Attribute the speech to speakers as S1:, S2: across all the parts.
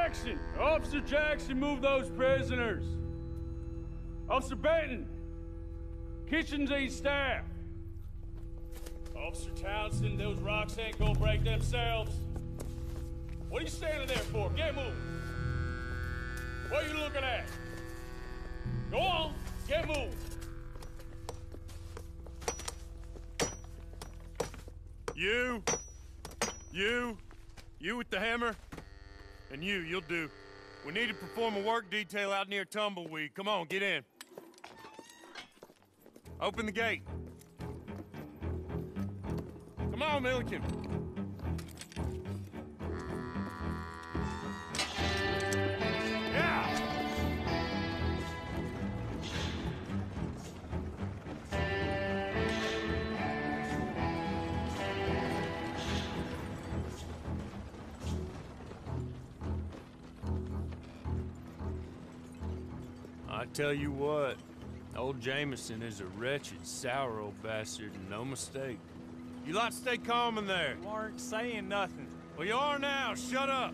S1: Jackson! Officer Jackson, move those prisoners! Officer Benton! Kitchens and staff! Officer Townsend, those rocks ain't gonna break themselves. What are you standing there for? Get moving! What are you looking at? Go on, get moving!
S2: You with the hammer? And you'll do. We need to perform a work detail out near Tumbleweed. Come on, get in. Open the gate. Come on, Milliken. Yeah! I tell you what, old Jameson is a wretched, sour old bastard, and no mistake. You lot stay calm in there.
S3: You aren't saying nothing.
S2: Well, you are now. Shut up.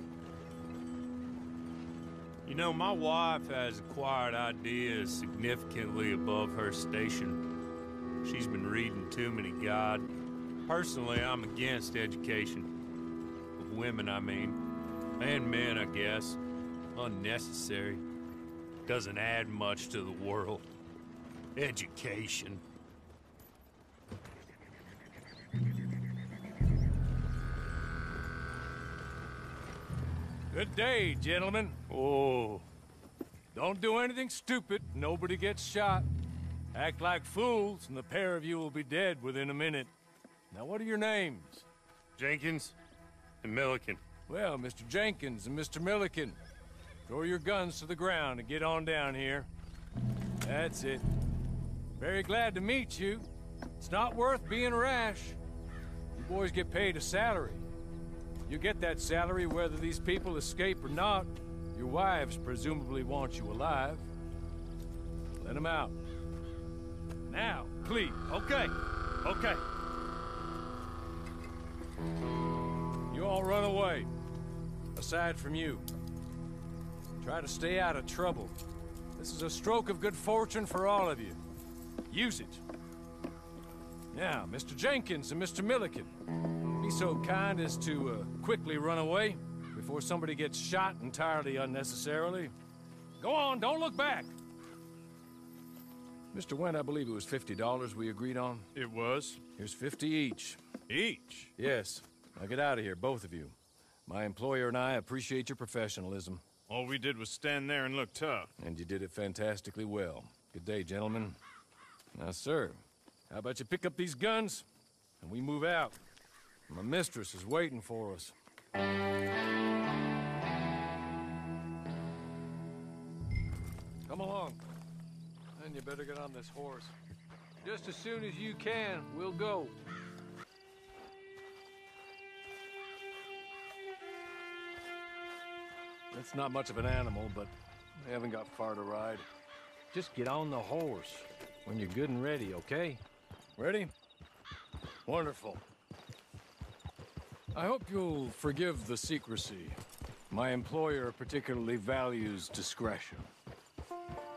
S2: You know, my wife has acquired ideas significantly above her station. She's been reading too many God. Personally, I'm against education. Of women, I mean. And men, I guess. Unnecessary. Doesn't add much to the world. Education.
S3: Good day, gentlemen.
S2: Oh.
S3: Don't do anything stupid. Nobody gets shot. Act like fools, and the pair of you will be dead within a minute. Now, what are your names?
S2: Jenkins and Milliken.
S3: Well, Mr. Jenkins and Mr. Milliken, throw your guns to the ground and get on down here. That's it. Very glad to meet you. It's not worth being rash. You boys get paid a salary. You get that salary whether these people escape or not. Your wives presumably want you alive. Let them out. Now, please.
S2: Okay. Okay.
S3: You all run away. Aside from you. Try to stay out of trouble. This is a stroke of good fortune for all of you. Use it. Now, Mr. Jenkins and Mr. Milliken, be so kind as to quickly run away before somebody gets shot entirely unnecessarily. Go on, don't look back. Mr. Wendt, I believe it was $50 we agreed on.
S2: It was.
S3: Here's 50 each.
S2: Each?
S3: Yes. Now get out of here, both of you. My employer and I appreciate your professionalism.
S2: All we did was stand there and look tough.
S3: And you did it fantastically well. Good day, gentlemen. Now, sir, how about you pick up these guns, and we move out? My mistress is waiting for us. Come along. And you better get on this horse. Just as soon as you can, we'll go. It's not much of an animal, but we haven't got far to ride. Just get on the horse when you're good and ready, okay? Ready? Wonderful. I hope you'll forgive the secrecy. My employer particularly values discretion.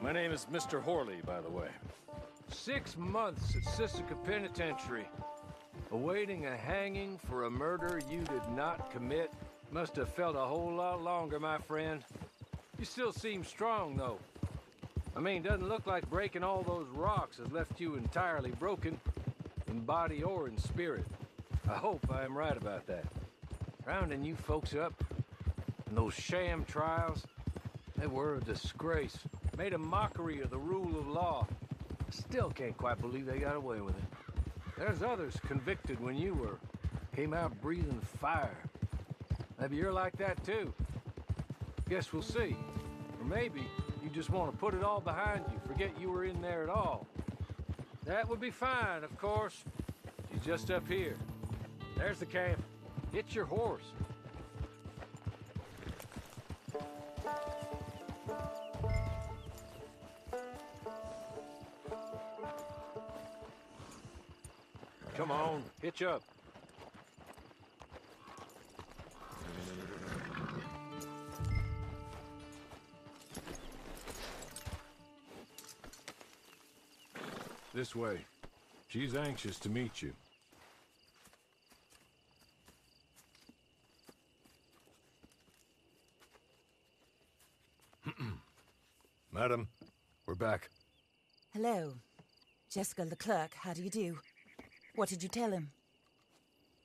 S3: My name is Mr. Horley, by the way. 6 months at SICKdistic Penitentiary, awaiting a hanging for a murder you did not commit. Must have felt a whole lot longer, my friend. You still seem strong, though. I mean, doesn't look like breaking all those rocks has left you entirely broken, in body or in spirit. I hope I am right about that. Rounding you folks up, and those sham trials, they were a disgrace. Made a mockery of the rule of law. I still can't quite believe they got away with it. There's others convicted when you were. Came out breathing fire. Maybe you're like that too. Guess we'll see. Or maybe you just want to put it all behind you, forget you were in there at all. That would be fine, of course. She's just up here. There's the camp. Get your horse. Come on, hitch up. This way. She's anxious to meet you. Madam, we're back.
S4: Hello. Jessica Leclerc, how do you do? What did you tell him?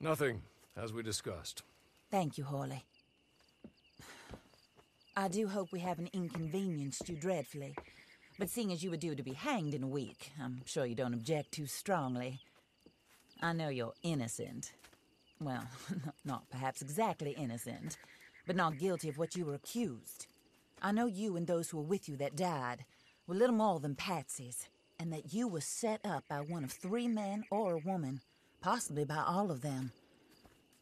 S3: Nothing, as we discussed.
S4: Thank you, Hawley. I do hope we haven't inconvenienced you dreadfully. But seeing as you were due to be hanged in a week, I'm sure you don't object too strongly. I know you're innocent. Well, not perhaps exactly innocent, but not guilty of what you were accused. I know you and those who were with you that died were little more than patsies, and that you were set up by one of 3 men or a woman, possibly by all of them.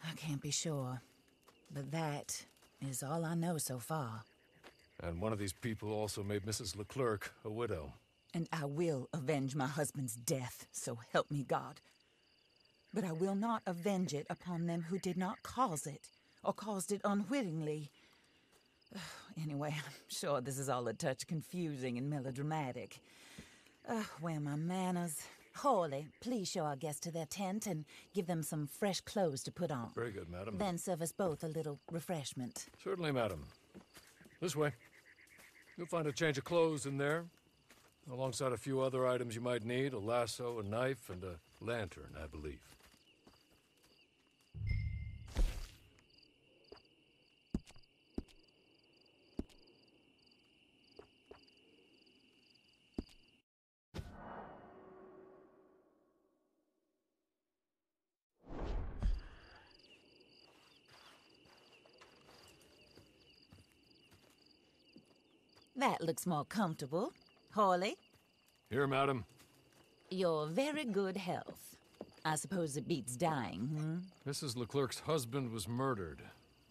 S4: I can't be sure, but that is all I know so far.
S3: And one of these people also made Mrs. Leclerc a widow.
S4: And I will avenge my husband's death, so help me God. But I will not avenge it upon them who did not cause it, or caused it unwittingly. Anyway, I'm sure this is all a touch confusing and melodramatic. Where are my manners? Hawley, please show our guests to their tent and give them some fresh clothes to put on.
S3: Very good, madam.
S4: Then serve us both a little refreshment.
S3: Certainly, madam. This way. You'll find a change of clothes in there, alongside a few other items you might need, a lasso, a knife, and a lantern, I believe.
S4: That looks more comfortable. Hawley?
S3: Here, madam.
S4: Your very good health. I suppose it beats dying,
S3: Mrs. Leclerc's husband was murdered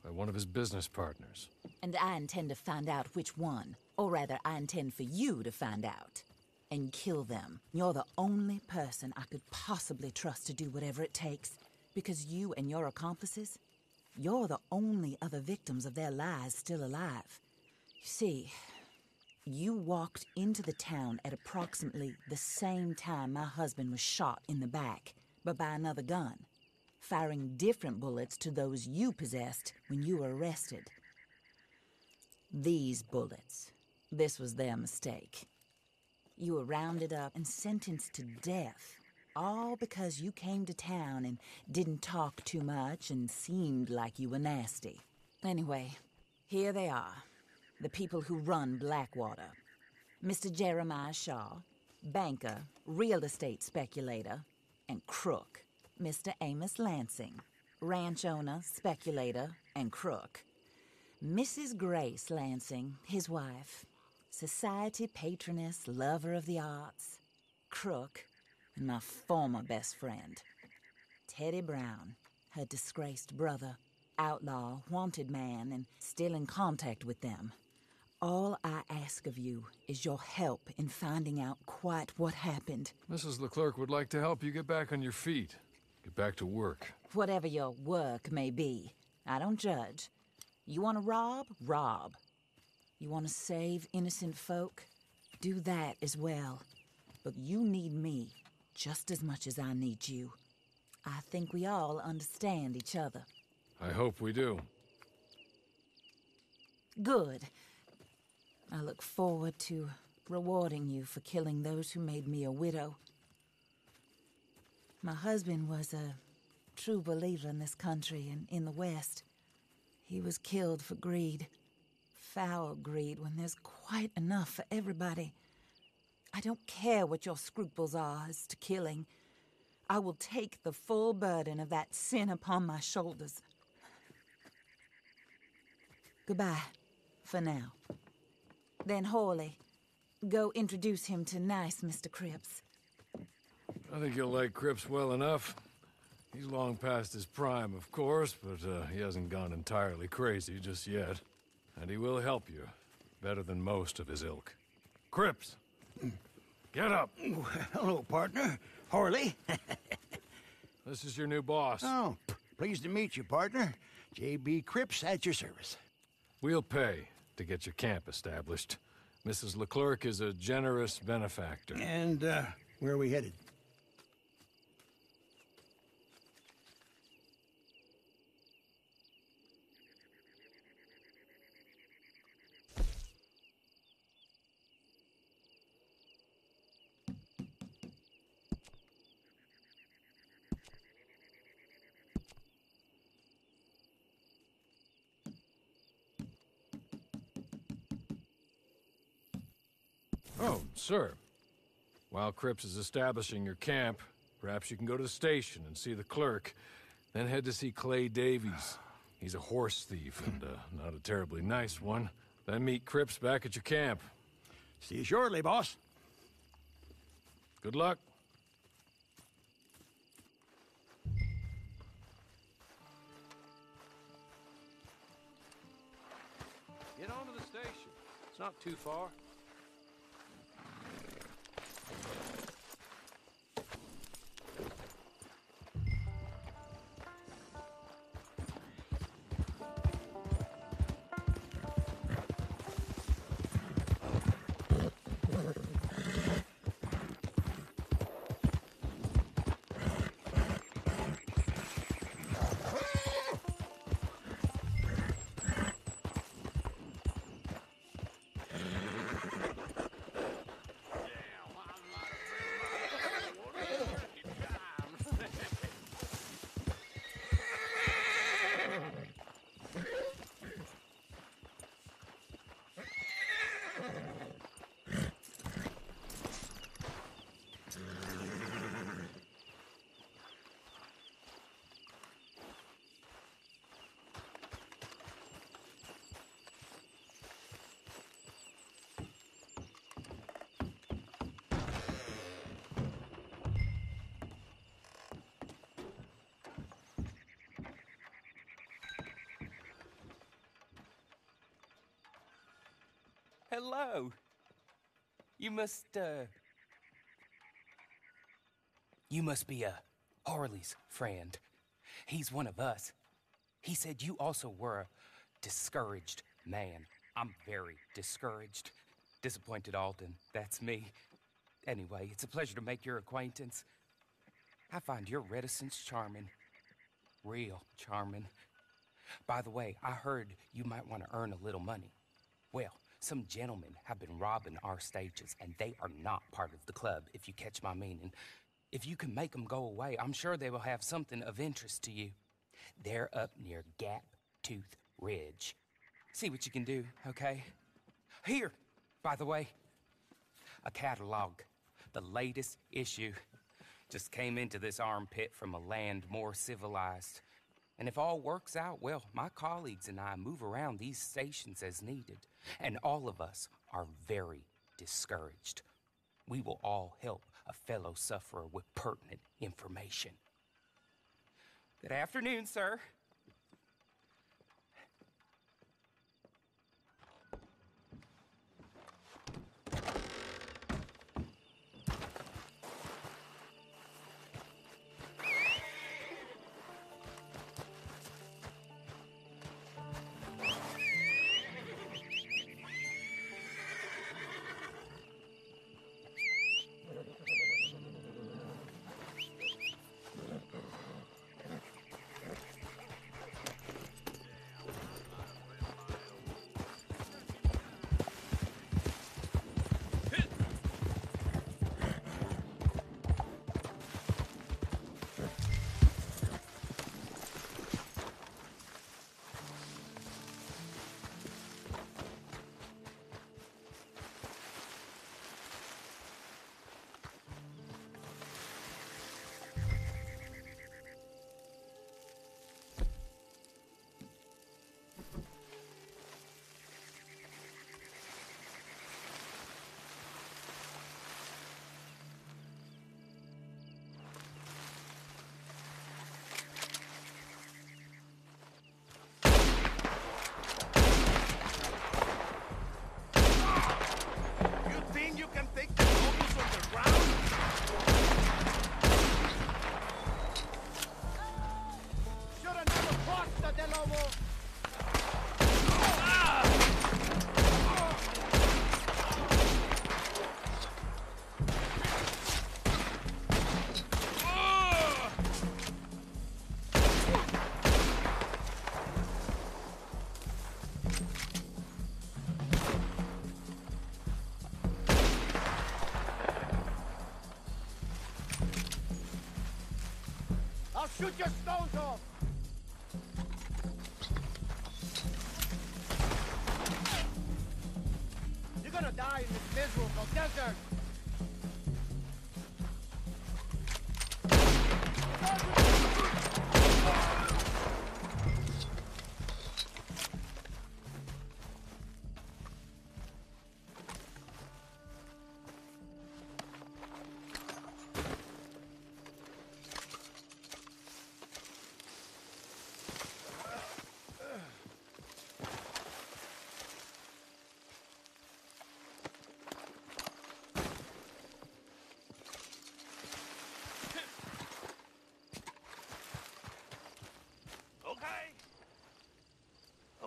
S3: by one of his business partners.
S4: And I intend to find out which one. Or rather, I intend for you to find out. And kill them. You're the only person I could possibly trust to do whatever it takes. Because you and your accomplices, you're the only other victims of their lies still alive. You see, you walked into the town at approximately the same time my husband was shot in the back, but by another gun, firing different bullets to those you possessed when you were arrested. These bullets, this was their mistake. You were rounded up and sentenced to death, all because you came to town and didn't talk too much and seemed like you were nasty. Anyway, here they are. The people who run Blackwater. Mr. Jeremiah Shaw, banker, real estate speculator, and crook. Mr. Amos Lansing, ranch owner, speculator, and crook. Mrs. Grace Lansing, his wife, society patroness, lover of the arts, crook, and my former best friend. Teddy Brown, her disgraced brother, outlaw, wanted man, and still in contact with them. All I ask of you is your help in finding out quite what happened.
S3: Mrs. Leclerc would like to help you get back on your feet. Get back to work.
S4: Whatever your work may be, I don't judge. You want to rob? Rob. You want to save innocent folk? Do that as well. But you need me just as much as I need you. I think we all understand each other.
S3: I hope we do.
S4: Good. I look forward to rewarding you for killing those who made me a widow. My husband was a true believer in this country and in the West. He was killed for greed. Foul greed when there's quite enough for everybody. I don't care what your scruples are as to killing. I will take the full burden of that sin upon my shoulders. Goodbye, for now. Then Hawley, go introduce him to nice Mr. Cripps.
S3: I think you'll like Cripps well enough. He's long past his prime, of course, but he hasn't gone entirely crazy just yet. And he will help you, better than most of his ilk. Cripps! Get up!
S5: Hello, partner. Hawley.
S3: This is your new boss.
S5: Oh, pleased to meet you, partner. J.B. Cripps at your service.
S3: We'll pay to get your camp established. Mrs. Leclerc is a generous benefactor.
S5: And, Where are we headed?
S3: Oh, sir. While Cripps is establishing your camp, perhaps you can go to the station and see the clerk, then head to see Clay Davies. He's a horse thief, and not a terribly nice one. Then meet Cripps back at your camp.
S5: See you shortly, boss.
S3: Good luck. Get on to the station. It's not too far.
S6: Hello. You must be Harley's friend. He's one of us. He said you also were a discouraged man. I'm very discouraged. Disappointed Alden, that's me. Anyway, it's a pleasure to make your acquaintance. I find your reticence charming. Real charming. By the way, I heard you might want to earn a little money. Well, some gentlemen have been robbing our stages, and they are not part of the club, if you catch my meaning. If you can make them go away, I'm sure they will have something of interest to you. They're up near Gap Tooth Ridge. See what you can do, okay? Here, by the way, a catalog. The latest issue. Just came into this armpit from a land more civilized. And if all works out, well, my colleagues and I move around these stations as needed. And all of us are very discouraged. We will all help a fellow sufferer with pertinent information. Good afternoon, sir.
S7: I'll shoot your stones off! You're gonna die in this miserable desert!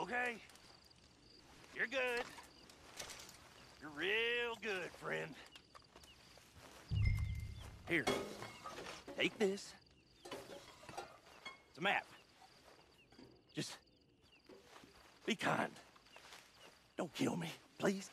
S8: Okay. You're good. You're real good, friend. Here. Take this. It's a map. Just be kind. Don't kill me, please.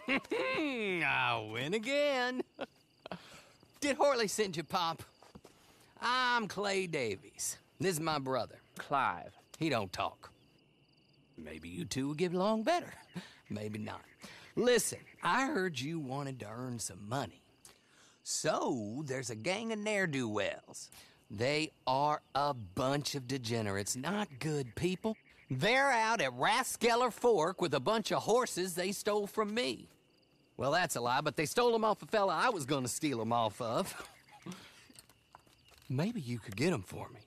S9: I win again. Did Horley send you, Pop? I'm Clay Davies. This is my brother, Clive. He don't talk. Maybe you two will get along better. Maybe not. Listen, I heard you wanted to earn some money. So, there's a gang of ne'er-do-wells. They are a bunch of degenerates, not good people. They're out at Raskeller Fork with a bunch of horses they stole from me. Well, that's a lie, but they stole them off a fella I was gonna steal them off of. Maybe you could get them for me.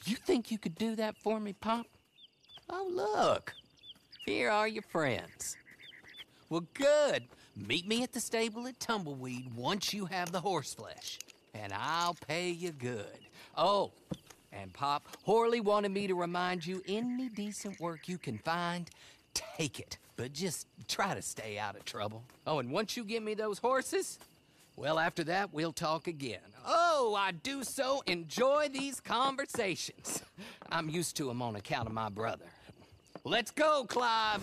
S9: You think you could do that for me, Pop? Oh, look. Here are your friends. Well, good. Meet me at the stable at Tumbleweed once you have the horse flesh, and I'll pay you good. Oh, and Pop, Horley wanted me to remind you, any decent work you can find, take it. But just try to stay out of trouble. Oh, and once you give me those horses, well, after that, we'll talk again. Oh, I do so enjoy these conversations. I'm used to them on account of my brother. Let's go, Clive.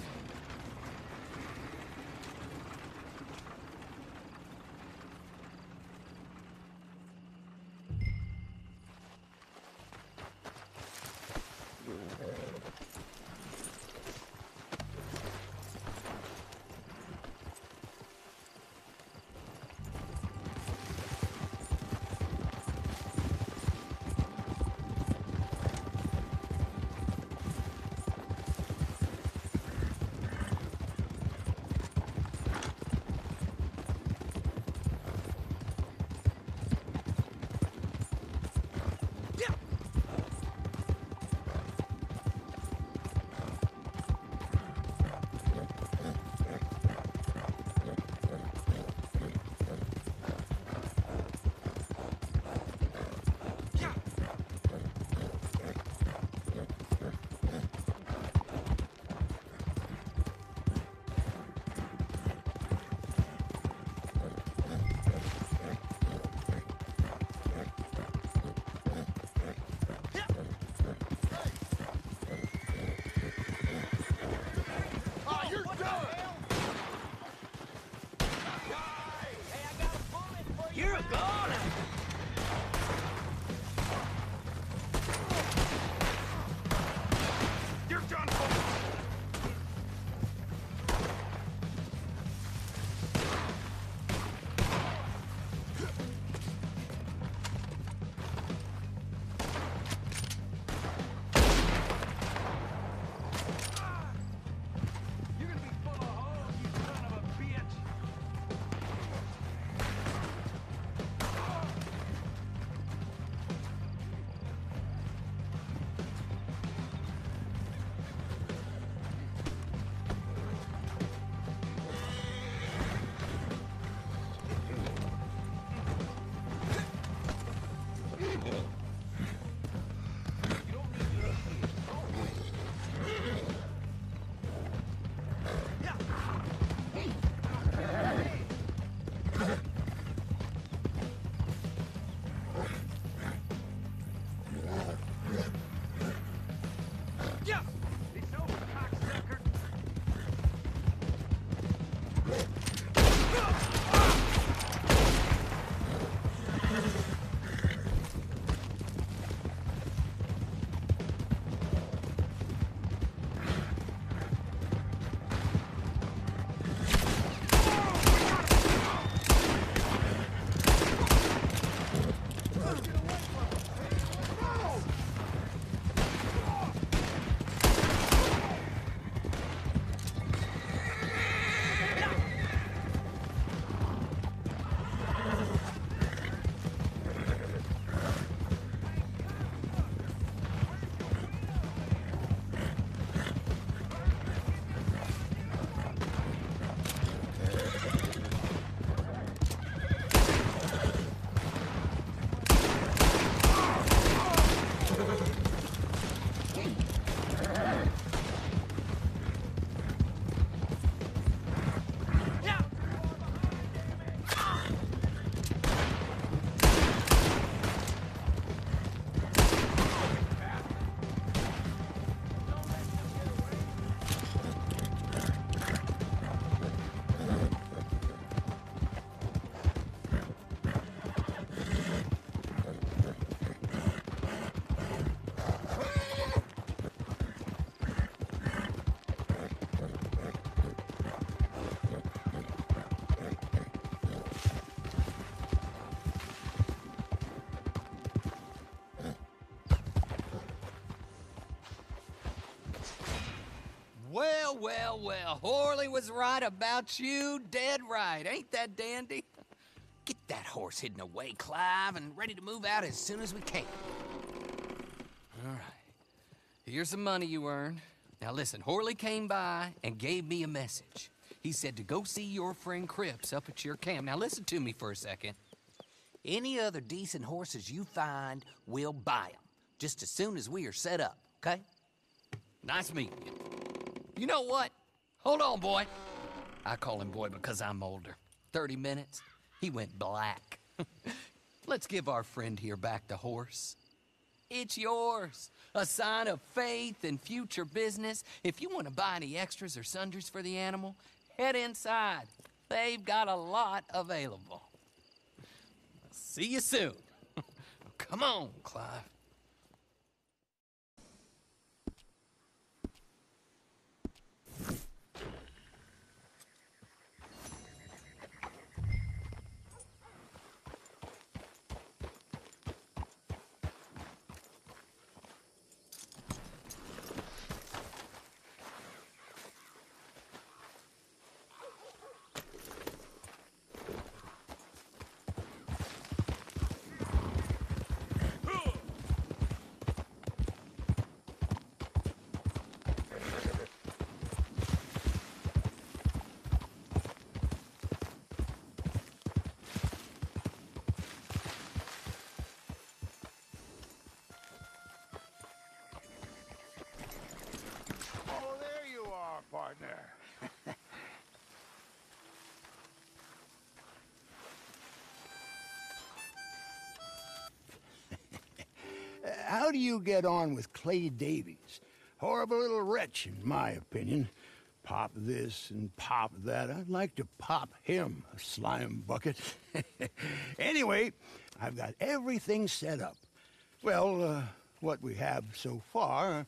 S8: You're a goner! You're done for! You're gonna be full of holes, you son of a bitch!
S9: well, Horley was right about you, dead right. Ain't that dandy? Get that horse hidden away, Clive, and ready to move out as soon as we can. All right. Here's the money you earned. Now listen, Horley came by and gave me a message. He said to go see your friend Cripps up at your camp. Now listen to me for a second. Any other decent horses you find, we'll buy them. Just as soon as we are set up, okay? Nice meeting you. You know what? Hold on, boy. I call him boy because I'm older. 30 minutes, he went black. Let's give our friend here back the horse. It's yours. A sign of faith and future business. If you want to buy any extras or sundries for the animal, head inside. They've got a lot available. See you soon. Come on, Clive.
S5: Oh, there you are, partner. How do you get on with Clay Davies? Horrible little wretch, in my opinion. Pop this and pop that. I'd like to pop him, a slime bucket. Anyway, I've got everything set up. Well, what we have so far,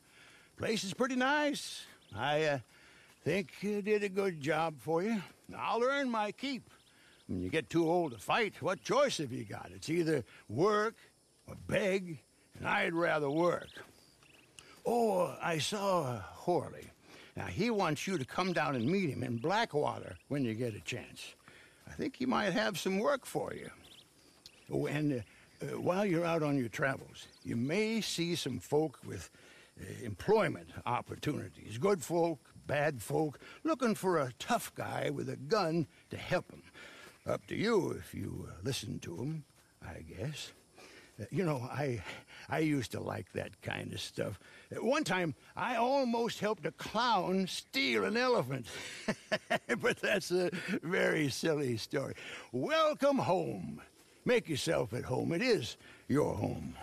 S5: place is pretty nice. I think you did a good job for you. I'll earn my keep. When you get too old to fight, what choice have you got? It's either work or beg, and I'd rather work. Oh, I saw Horley. Now, he wants you to come down and meet him in Blackwater when you get a chance. I think he might have some work for you. Oh, and while you're out on your travels, you may see some folk with employment opportunities. Good folk, bad folk, looking for a tough guy with a gun to help them. Up to you if you listen to them, I guess. You know, I used to like that kind of stuff. One time, I almost helped a clown steal an elephant. But that's a very silly story. Welcome home. Make yourself at home. It is your home.